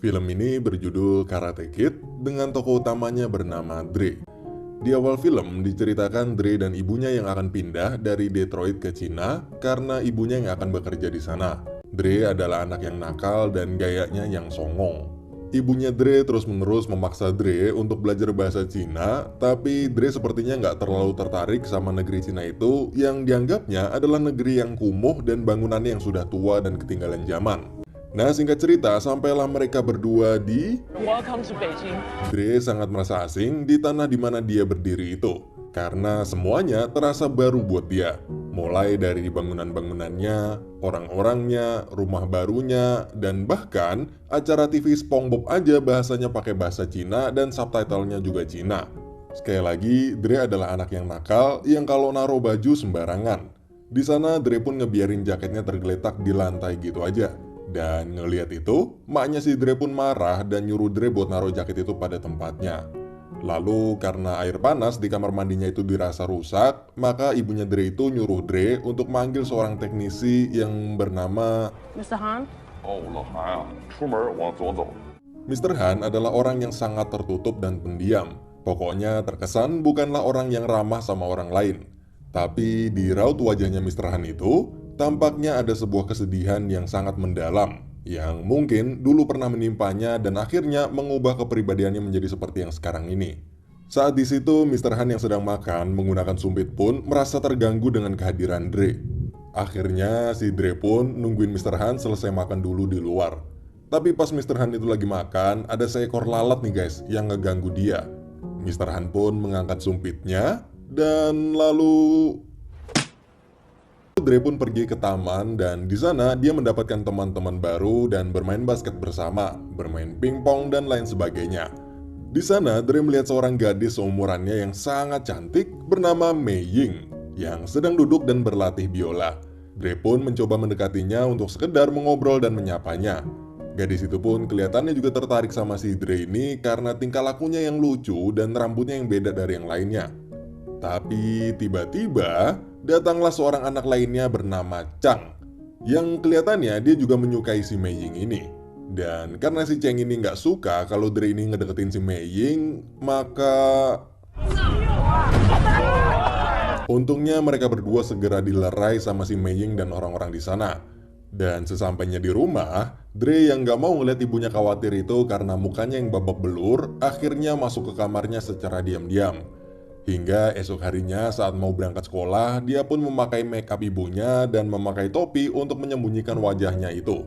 Film ini berjudul Karate Kid dengan tokoh utamanya bernama Dre. Di awal film diceritakan Dre dan ibunya yang akan pindah dari Detroit ke Cina karena ibunya yang akan bekerja di sana. Dre adalah anak yang nakal dan gayanya yang songong. Ibunya Dre terus-menerus memaksa Dre untuk belajar bahasa Cina, tapi Dre sepertinya nggak terlalu tertarik sama negeri Cina itu yang dianggapnya adalah negeri yang kumuh dan bangunannya yang sudah tua dan ketinggalan zaman. Nah, singkat cerita, sampailah mereka berdua di Welcome to Beijing. Dre sangat merasa asing di tanah di mana dia berdiri itu, karena semuanya terasa baru buat dia. Mulai dari bangunan-bangunannya, orang-orangnya, rumah barunya, dan bahkan acara TV SpongeBob aja bahasanya pakai bahasa Cina dan subtitlenya juga Cina. Sekali lagi, Dre adalah anak yang nakal yang kalau naruh baju sembarangan. Di sana Dre pun ngebiarin jaketnya tergeletak di lantai gitu aja. Dan ngelihat itu, maknya si Dre pun marah dan nyuruh Dre buat naruh jaket itu pada tempatnya. Lalu karena air panas di kamar mandinya itu dirasa rusak, maka ibunya Dre itu nyuruh Dre untuk manggil seorang teknisi yang bernama Mr. Han? 哦，老韩啊，出门往左走。 Mr. Han adalah orang yang sangat tertutup dan pendiam. Pokoknya terkesan bukanlah orang yang ramah sama orang lain. Tapi di raut wajahnya Mr. Han itu, tampaknya ada sebuah kesedihan yang sangat mendalam, yang mungkin dulu pernah menimpanya dan akhirnya mengubah kepribadiannya menjadi seperti yang sekarang ini. Saat di situ, Mr. Han yang sedang makan menggunakan sumpit pun merasa terganggu dengan kehadiran Dre. Akhirnya si Dre pun nungguin Mr. Han selesai makan dulu di luar. Tapi pas Mr. Han itu lagi makan, ada seekor lalat nih guys yang ngeganggu dia. Mr. Han pun mengangkat sumpitnya dan lalu Dre pun pergi ke taman dan di sana dia mendapatkan teman-teman baru dan bermain basket bersama, bermain pingpong dan lain sebagainya. Di sana Dre melihat seorang gadis seumurannya yang sangat cantik bernama Mei Ying yang sedang duduk dan berlatih biola. Dre pun mencoba mendekatinya untuk sekedar mengobrol dan menyapanya. Gadis itu pun kelihatannya juga tertarik sama si Dre ini karena tingkah lakunya yang lucu dan rambutnya yang beda dari yang lainnya. Tapi tiba-tiba datanglah seorang anak lainnya bernama Chang, yang kelihatannya dia juga menyukai si Mei Ying ini. Dan karena si Chang ini nggak suka kalau Dre ini ngedeketin si Mei Ying, maka untungnya mereka berdua segera dilerai sama si Mei Ying dan orang-orang di sana. Dan sesampainya di rumah, Dre yang nggak mau ngeliat ibunya khawatir itu karena mukanya yang babak belur, akhirnya masuk ke kamarnya secara diam-diam. Hingga esok harinya saat mau berangkat sekolah, dia pun memakai make up ibunya dan memakai topi untuk menyembunyikan wajahnya itu.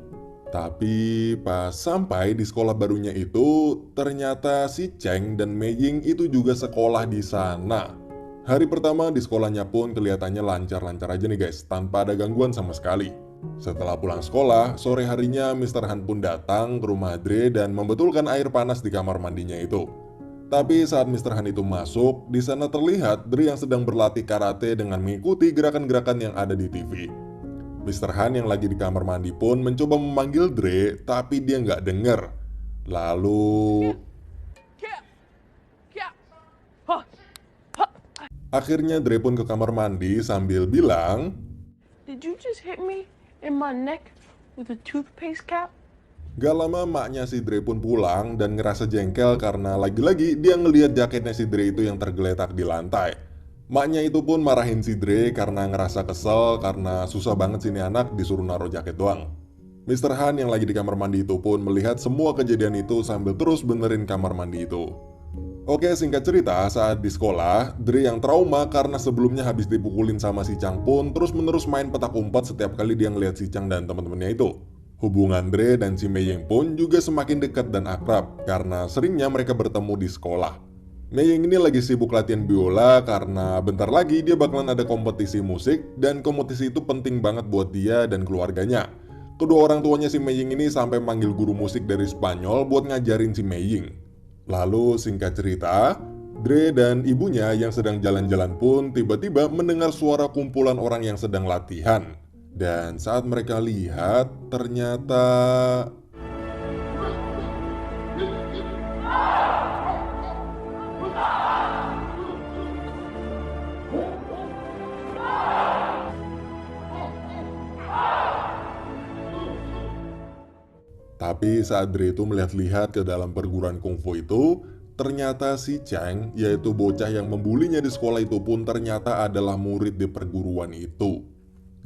Tapi pas sampai di sekolah barunya itu, ternyata si Cheng dan Mei Ying itu juga sekolah di sana. Hari pertama di sekolahnya pun kelihatannya lancar-lancar aja nih guys, tanpa ada gangguan sama sekali. Setelah pulang sekolah, sore harinya Mr. Han pun datang ke rumah Dre dan membetulkan air panas di kamar mandinya itu. Tapi saat Mr. Han itu masuk, di sana terlihat Dre yang sedang berlatih karate dengan mengikuti gerakan-gerakan yang ada di TV. Mr. Han yang lagi di kamar mandi pun mencoba memanggil Dre, tapi dia nggak denger. Lalu akhirnya Dre pun ke kamar mandi sambil bilang, Did you just hit me in my neck with a toothpaste cap? gak lama maknya si Dre pun pulang dan ngerasa jengkel karena lagi-lagi dia ngelihat jaketnya si Dre itu yang tergeletak di lantai. Maknya itu pun marahin si Dre karena ngerasa kesel karena susah banget sini anak disuruh naruh jaket doang. Mr. Han yang lagi di kamar mandi itu pun melihat semua kejadian itu sambil terus benerin kamar mandi itu. Oke, singkat cerita, saat di sekolah, Dre yang trauma karena sebelumnya habis dipukulin sama si Chang pun terus-menerus main petak umpet setiap kali dia ngeliat si Chang dan teman-temannya itu. Hubungan Dre dan si Mei Ying pun juga semakin dekat dan akrab karena seringnya mereka bertemu di sekolah. Mei Ying ini lagi sibuk latihan biola karena bentar lagi dia bakalan ada kompetisi musik dan kompetisi itu penting banget buat dia dan keluarganya. Kedua orang tuanya si Mei Ying ini sampai manggil guru musik dari Spanyol buat ngajarin si Mei Ying. Lalu singkat cerita, Dre dan ibunya yang sedang jalan-jalan pun tiba-tiba mendengar suara kumpulan orang yang sedang latihan. Dan saat mereka lihat, ternyata Tapi saat Dre itu melihat-lihat ke dalam perguruan kungfu itu, ternyata si Chang, yaitu bocah yang membulinya di sekolah itu pun ternyata adalah murid di perguruan itu.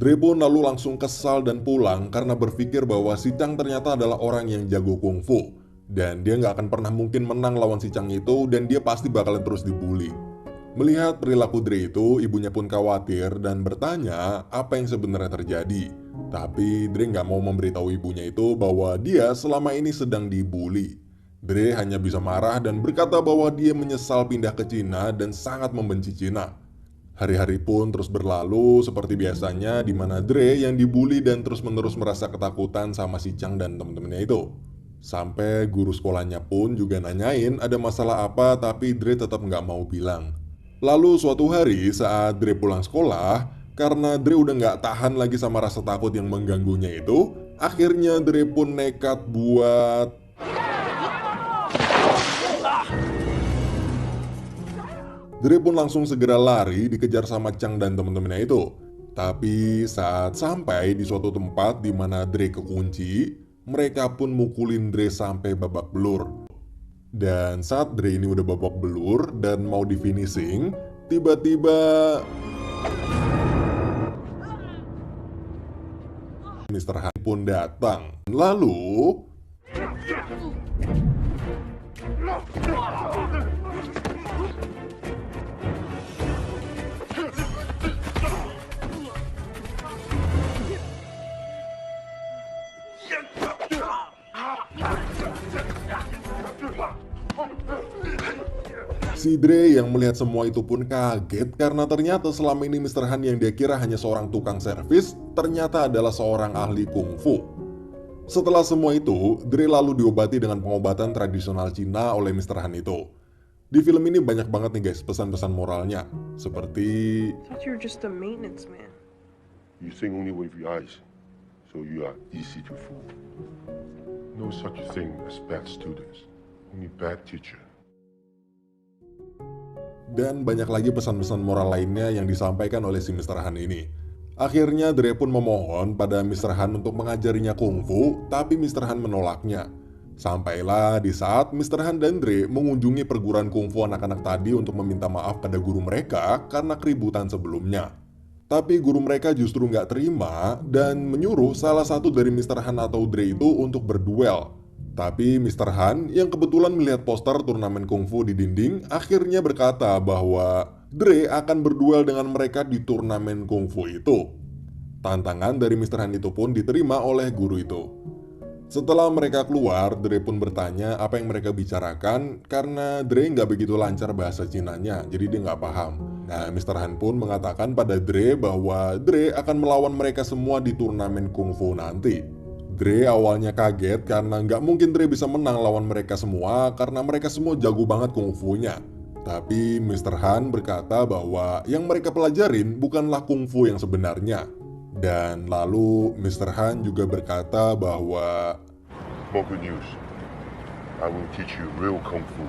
Dre pun lalu langsung kesal dan pulang karena berpikir bahwa si Chang ternyata adalah orang yang jago kungfu. Dan dia nggak akan pernah mungkin menang lawan si Chang itu dan dia pasti bakalan terus dibully. Melihat perilaku Dre itu, ibunya pun khawatir dan bertanya apa yang sebenarnya terjadi. Tapi Dre nggak mau memberitahu ibunya itu bahwa dia selama ini sedang dibully. Dre hanya bisa marah dan berkata bahwa dia menyesal pindah ke Cina dan sangat membenci Cina. Hari-hari pun terus berlalu seperti biasanya di mana Dre yang dibully dan terus-menerus merasa ketakutan sama si Chang dan teman-temannya itu. Sampai guru sekolahnya pun juga nanyain ada masalah apa tapi Dre tetap nggak mau bilang. Lalu suatu hari saat Dre pulang sekolah, karena Dre udah nggak tahan lagi sama rasa takut yang mengganggunya itu, akhirnya Dre pun nekat buat Dre pun langsung segera lari dikejar sama Chang dan temen-temennya itu. Tapi saat sampai di suatu tempat di mana Dre kekunci, mereka pun mukulin Dre sampai babak belur. Dan saat Dre ini udah babak belur dan mau di finishing, tiba-tiba Mr. Han pun datang. Lalu si Dre yang melihat semua itu pun kaget karena ternyata selama ini Mr. Han yang dia kira hanya seorang tukang servis ternyata adalah seorang ahli kungfu. Setelah semua itu, Dre lalu diobati dengan pengobatan tradisional Cina oleh Mr. Han itu. Di film ini banyak banget nih guys pesan-pesan moralnya. Seperti I thought you were just a maintenance man. You think only with your eyes, so you are easy to fool. No such thing as bad students, only bad teacher. dan banyak lagi pesan-pesan moral lainnya yang disampaikan oleh si Mr. Han ini. Akhirnya Dre pun memohon pada Mr. Han untuk mengajarinya kungfu, tapi Mr. Han menolaknya. Sampailah di saat Mr. Han dan Dre mengunjungi perguruan kungfu anak-anak tadi untuk meminta maaf pada guru mereka karena keributan sebelumnya. Tapi guru mereka justru nggak terima dan menyuruh salah satu dari Mr. Han atau Dre itu untuk berduel. Tapi Mr. Han yang kebetulan melihat poster turnamen kungfu di dinding akhirnya berkata bahwa Dre akan berduel dengan mereka di turnamen kungfu itu. Tantangan dari Mr. Han itu pun diterima oleh guru itu. Setelah mereka keluar, Dre pun bertanya apa yang mereka bicarakan karena Dre nggak begitu lancar bahasa Cinanya, jadi dia nggak paham. Nah, Mr. Han pun mengatakan pada Dre bahwa Dre akan melawan mereka semua di turnamen kungfu nanti. Dre awalnya kaget karena nggak mungkin Dre bisa menang lawan mereka semua karena mereka semua jago banget kungfunya. Tapi Mr. Han berkata bahwa yang mereka pelajarin bukanlah kungfu yang sebenarnya. Dan lalu Mr. Han juga berkata bahwa More good news. I will teach you real kung fu.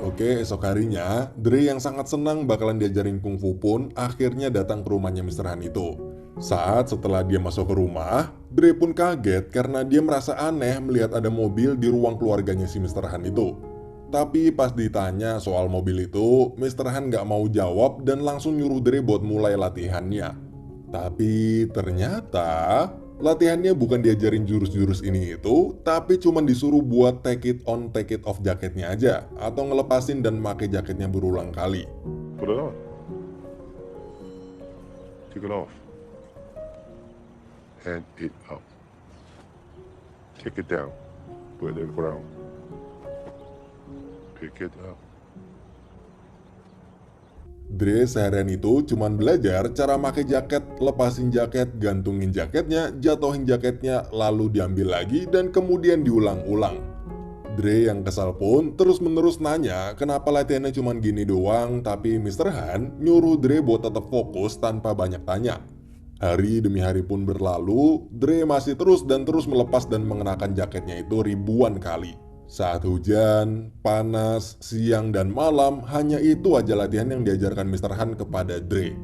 oke, esok harinya Dre yang sangat senang bakalan diajarin kungfu pun akhirnya datang ke rumahnya Mr. Han itu. Saat setelah dia masuk ke rumah, Dre pun kaget karena dia merasa aneh melihat ada mobil di ruang keluarganya si Mr. Han itu. Tapi pas ditanya soal mobil itu, Mr. Han nggak mau jawab dan langsung nyuruh Dre buat mulai latihannya. Tapi ternyata latihannya bukan diajarin jurus-jurus ini itu, tapi cuma disuruh buat take it on, take it off jaketnya aja, atau ngelepasin dan pakai jaketnya berulang kali. Put it on. Take it off. Hand it up. Take it down. Put it ground. Pick it up. Dre seharian itu cuman belajar cara pakai jaket, lepasin jaket, gantungin jaketnya, jatuhin jaketnya, lalu diambil lagi dan kemudian diulang-ulang. Dre yang kesal pun terus-menerus nanya kenapa latihannya cuman gini doang, tapi Mr. Han nyuruh Dre buat tetap fokus tanpa banyak tanya. Hari demi hari pun berlalu, Dre masih terus melepas dan mengenakan jaketnya itu ribuan kali. Saat hujan, panas, siang, dan malam, hanya itu aja latihan yang diajarkan Mr. Han kepada Dre.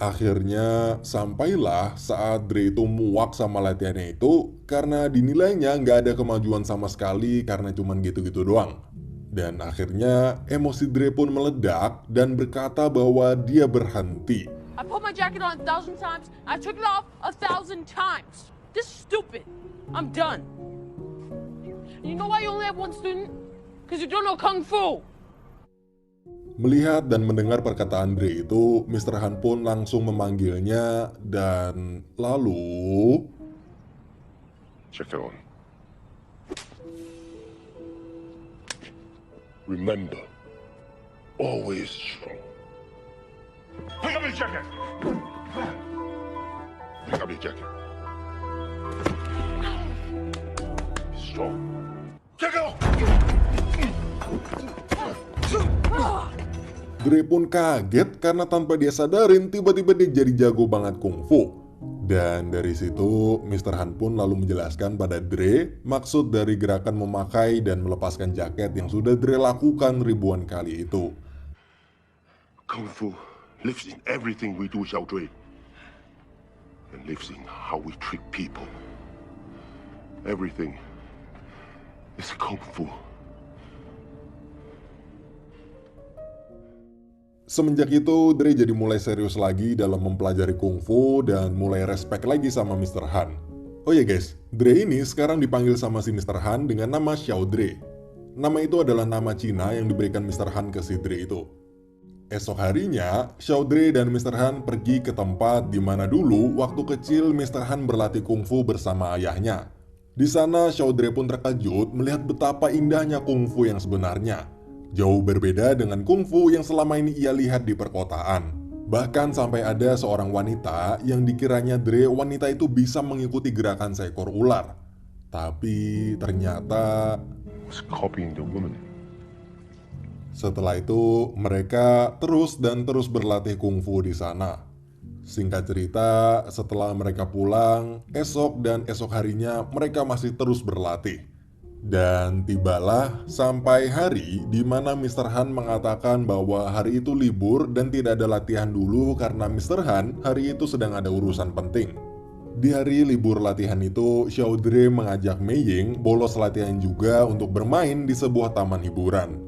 Akhirnya sampailah saat Dre itu muak sama latihannya itu karena dinilainya nggak ada kemajuan sama sekali karena cuman gitu-gitu doang. Dan akhirnya emosi Dre pun meledak dan berkata bahwa dia berhenti. I put my jacket on 1,000 times. I took it off 1,000 times. This is stupid. I'm done. You know why you only have one student? Because you don't know Kung Fu. Melihat dan mendengar perkataan Dre itu, Mr. Han pun langsung memanggilnya dan lalu... Check it on. Remember, always strong. Pick up your jacket! Pick up your jacket. Strong. Check it off! Dre pun kaget karena tanpa dia sadarin tiba-tiba dia jadi jago banget kungfu. Dan dari situ Mr. Han pun lalu menjelaskan pada Dre maksud dari gerakan memakai dan melepaskan jaket yang sudah Dre lakukan ribuan kali itu. Kung Fu lives in everything we do, Xiao Dui. And lives in how we treat people. Everything is Kung Fu. Semenjak itu, Dre jadi mulai serius lagi dalam mempelajari kungfu dan mulai respect lagi sama Mr. Han. Oh ya guys, Dre ini sekarang dipanggil sama si Mr. Han dengan nama Xiao Dre. Nama itu adalah nama Cina yang diberikan Mr. Han ke si Dre itu. Esok harinya, Xiao Dre dan Mr. Han pergi ke tempat di mana dulu waktu kecil Mr. Han berlatih kungfu bersama ayahnya. Di sana, Xiao Dre pun terkejut melihat betapa indahnya kungfu yang sebenarnya. Jauh berbeda dengan kungfu yang selama ini ia lihat di perkotaan. Bahkan sampai ada seorang wanita yang dikiranya Dre wanita itu bisa mengikuti gerakan seekor ular. Tapi ternyata Was copying the woman. setelah itu mereka terus dan terus berlatih kungfu di sana. Singkat cerita, setelah mereka pulang, esok dan esok harinya mereka masih terus berlatih. Dan tibalah sampai hari di mana Mr. Han mengatakan bahwa hari itu libur dan tidak ada latihan dulu karena Mr. Han hari itu sedang ada urusan penting. Di hari libur latihan itu, Xiao Dre mengajak Mei Ying bolos latihan juga untuk bermain di sebuah taman hiburan.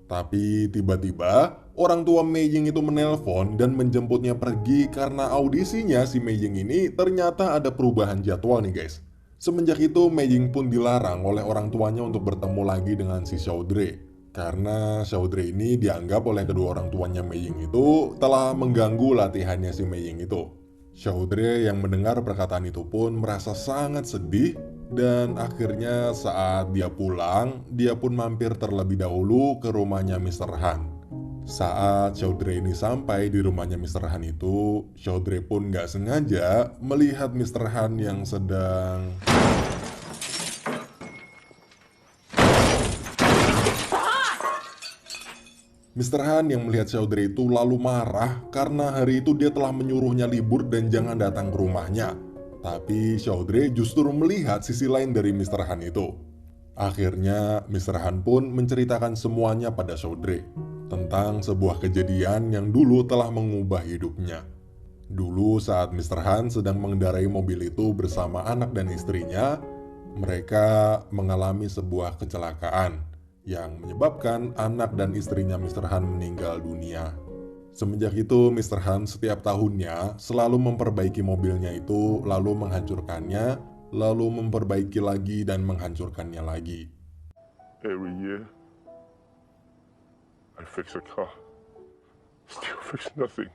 Tapi tiba-tiba orang tua Mei Ying itu menelpon dan menjemputnya pergi karena audisinya si Mei Ying ini ternyata ada perubahan jadwal nih guys. Semenjak itu, Mei Ying pun dilarang oleh orang tuanya untuk bertemu lagi dengan si Xiao Dre. Karena Xiao Dre ini dianggap oleh kedua orang tuanya Mei Ying itu telah mengganggu latihannya si Mei Ying itu. Xiao Dre yang mendengar perkataan itu pun merasa sangat sedih. Dan akhirnya saat dia pulang, dia pun mampir terlebih dahulu ke rumahnya Mr. Han. Saat Xiao Dre ini sampai di rumahnya Mr. Han itu, Xiao Dre pun gak sengaja melihat Mr. Han yang sedang... Mr. Han yang melihat Xiao Dre itu lalu marah karena hari itu dia telah menyuruhnya libur dan jangan datang ke rumahnya. Tapi Xiao Dre justru melihat sisi lain dari Mr. Han itu. Akhirnya Mr. Han pun menceritakan semuanya pada Xiao Dre tentang sebuah kejadian yang dulu telah mengubah hidupnya. Dulu saat Mr. Han sedang mengendarai mobil itu bersama anak dan istrinya, mereka mengalami sebuah kecelakaan yang menyebabkan anak dan istrinya Mr. Han meninggal dunia. Semenjak itu Mr. Han setiap tahunnya selalu memperbaiki mobilnya itu, lalu menghancurkannya, lalu memperbaiki lagi dan menghancurkannya lagi. Every year, I fix a car. Still fix nothing.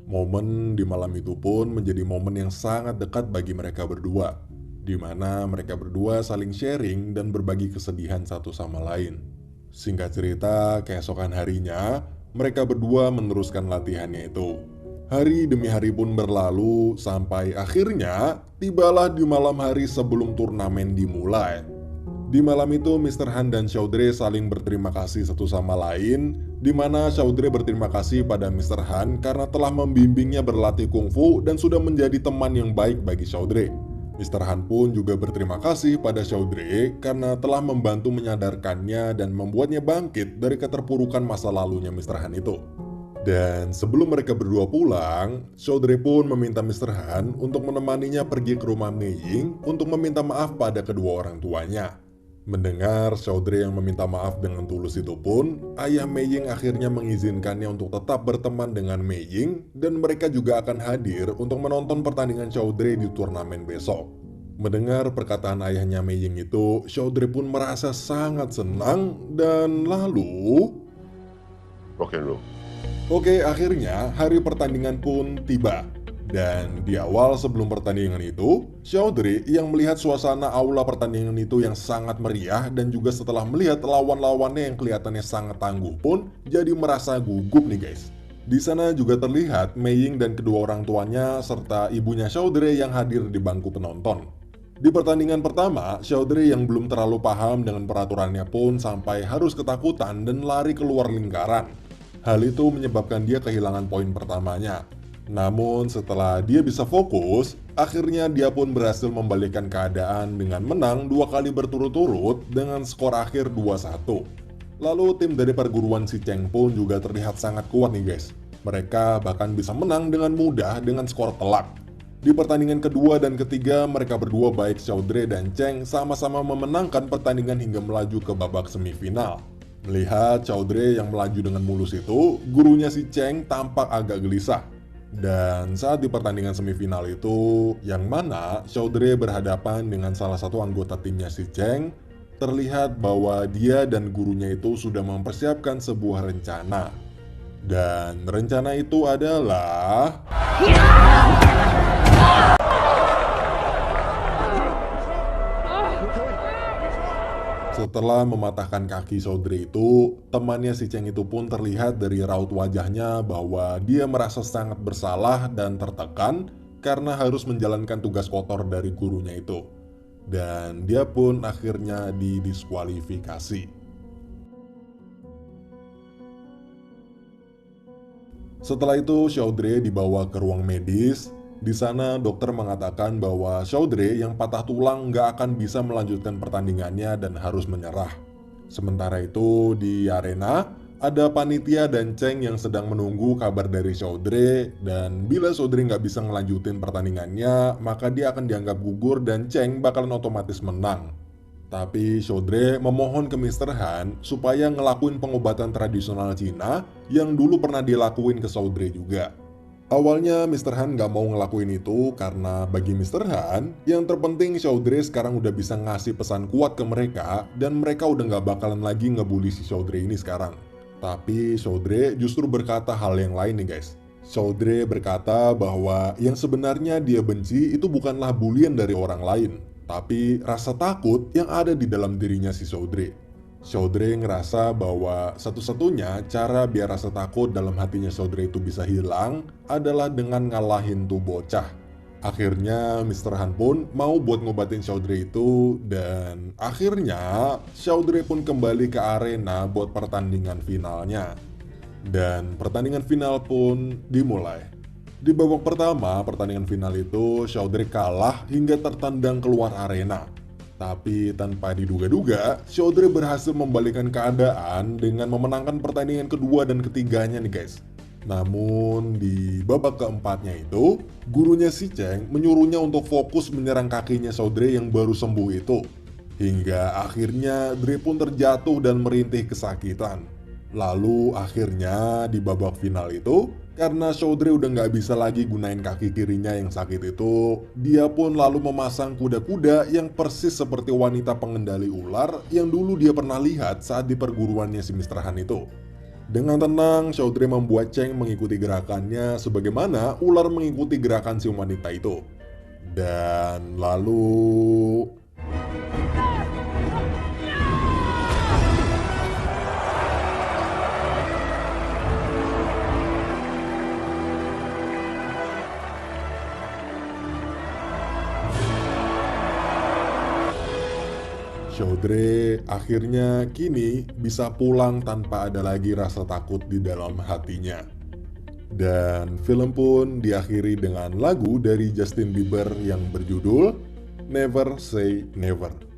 Momen di malam itu pun menjadi momen yang sangat dekat bagi mereka berdua, di mana mereka berdua saling sharing dan berbagi kesedihan satu sama lain. Singkat cerita, keesokan harinya, mereka berdua meneruskan latihannya itu. Hari demi hari pun berlalu, sampai akhirnya tibalah di malam hari sebelum turnamen dimulai. Di malam itu, Mr. Han dan Xiao Dre saling berterima kasih satu sama lain, di mana Xiao Dre berterima kasih pada Mr. Han karena telah membimbingnya berlatih kungfu dan sudah menjadi teman yang baik bagi Xiao Dre. Mr. Han pun juga berterima kasih pada Chaudhry karena telah membantu menyadarkannya dan membuatnya bangkit dari keterpurukan masa lalunya Mr. Han itu. Dan sebelum mereka berdua pulang, Chaudhry pun meminta Mr. Han untuk menemaninya pergi ke rumah Mei Ying untuk meminta maaf pada kedua orang tuanya. Mendengar Chaudhry yang meminta maaf dengan tulus itu pun, ayah Mei Ying akhirnya mengizinkannya untuk tetap berteman dengan Mei Ying dan mereka juga akan hadir untuk menonton pertandingan Chaudhry di turnamen besok. Mendengar perkataan ayahnya Mei Ying itu, Chaudhry pun merasa sangat senang dan lalu... Rock and roll. Oke, akhirnya hari pertandingan pun tiba. Dan di awal sebelum pertandingan itu, Chaudhry yang melihat suasana aula pertandingan itu yang sangat meriah dan juga setelah melihat lawan-lawannya yang kelihatannya sangat tangguh pun jadi merasa gugup nih guys. Di sana juga terlihat Mei Ying dan kedua orang tuanya serta ibunya Chaudhry yang hadir di bangku penonton. Di pertandingan pertama, Chaudhry yang belum terlalu paham dengan peraturannya pun sampai harus ketakutan dan lari keluar lingkaran. Hal itu menyebabkan dia kehilangan poin pertamanya. Namun setelah dia bisa fokus, akhirnya dia pun berhasil membalikkan keadaan dengan menang 2 kali berturut-turut dengan skor akhir 2-1. Lalu tim dari perguruan si Cheng pun juga terlihat sangat kuat nih guys. Mereka bahkan bisa menang dengan mudah dengan skor telak. Di pertandingan kedua dan ketiga, mereka berdua baik Chaudhry dan Cheng sama-sama memenangkan pertandingan hingga melaju ke babak semifinal. Melihat Chaudhry yang melaju dengan mulus itu, gurunya si Cheng tampak agak gelisah. Dan saat di pertandingan semifinal itu, yang mana Chaudhry berhadapan dengan salah satu anggota timnya si Cheng, terlihat bahwa dia dan gurunya itu sudah mempersiapkan sebuah rencana. Dan rencana itu adalah... Setelah mematahkan kaki Chaudhry itu, temannya si Cheng itu pun terlihat dari raut wajahnya bahwa dia merasa sangat bersalah dan tertekan karena harus menjalankan tugas kotor dari gurunya itu. Dan dia pun akhirnya didiskualifikasi. Setelah itu Chaudhry dibawa ke ruang medis. Di sana dokter mengatakan bahwa Chaudhry yang patah tulang nggak akan bisa melanjutkan pertandingannya dan harus menyerah. Sementara itu di arena ada panitia dan Cheng yang sedang menunggu kabar dari Chaudhry, dan bila Chaudhry nggak bisa ngelanjutin pertandingannya maka dia akan dianggap gugur dan Cheng bakalan otomatis menang. Tapi Chaudhry memohon ke Mr. Han supaya ngelakuin pengobatan tradisional Cina yang dulu pernah dilakuin ke Chaudhry juga. Awalnya Mr. Han gak mau ngelakuin itu karena bagi Mr. Han, yang terpenting Chaudhry sekarang udah bisa ngasih pesan kuat ke mereka dan mereka udah gak bakalan lagi ngebully si Chaudhry ini sekarang. Tapi Chaudhry justru berkata hal yang lain nih guys. Chaudhry berkata bahwa yang sebenarnya dia benci itu bukanlah bulian dari orang lain, tapi rasa takut yang ada di dalam dirinya si Chaudhry. Chaudhry ngerasa bahwa satu-satunya cara biar rasa takut dalam hatinya Chaudhry itu bisa hilang adalah dengan ngalahin tuh bocah. Akhirnya Mr. Han pun mau buat ngobatin Chaudhry itu, dan akhirnya Chaudhry pun kembali ke arena buat pertandingan finalnya. Dan pertandingan final pun dimulai. Di babak pertama pertandingan final itu Chaudhry kalah hingga tertendang keluar arena. Tapi tanpa diduga-duga, Chaudhry berhasil membalikkan keadaan dengan memenangkan pertandingan kedua dan ketiganya nih guys. Namun di babak keempatnya itu, gurunya si Cheng menyuruhnya untuk fokus menyerang kakinya Chaudhry yang baru sembuh itu. Hingga akhirnya Dre pun terjatuh dan merintih kesakitan. Lalu akhirnya di babak final itu, karena Chaudhry udah nggak bisa lagi gunain kaki kirinya yang sakit itu, dia pun lalu memasang kuda-kuda yang persis seperti wanita pengendali ular yang dulu dia pernah lihat saat di perguruannya si Mr. Han itu. Dengan tenang, Chaudhry membuat Cheng mengikuti gerakannya sebagaimana ular mengikuti gerakan si wanita itu. Dan lalu... Chaudhry akhirnya kini bisa pulang tanpa ada lagi rasa takut di dalam hatinya. Dan film pun diakhiri dengan lagu dari Justin Bieber yang berjudul Never say never.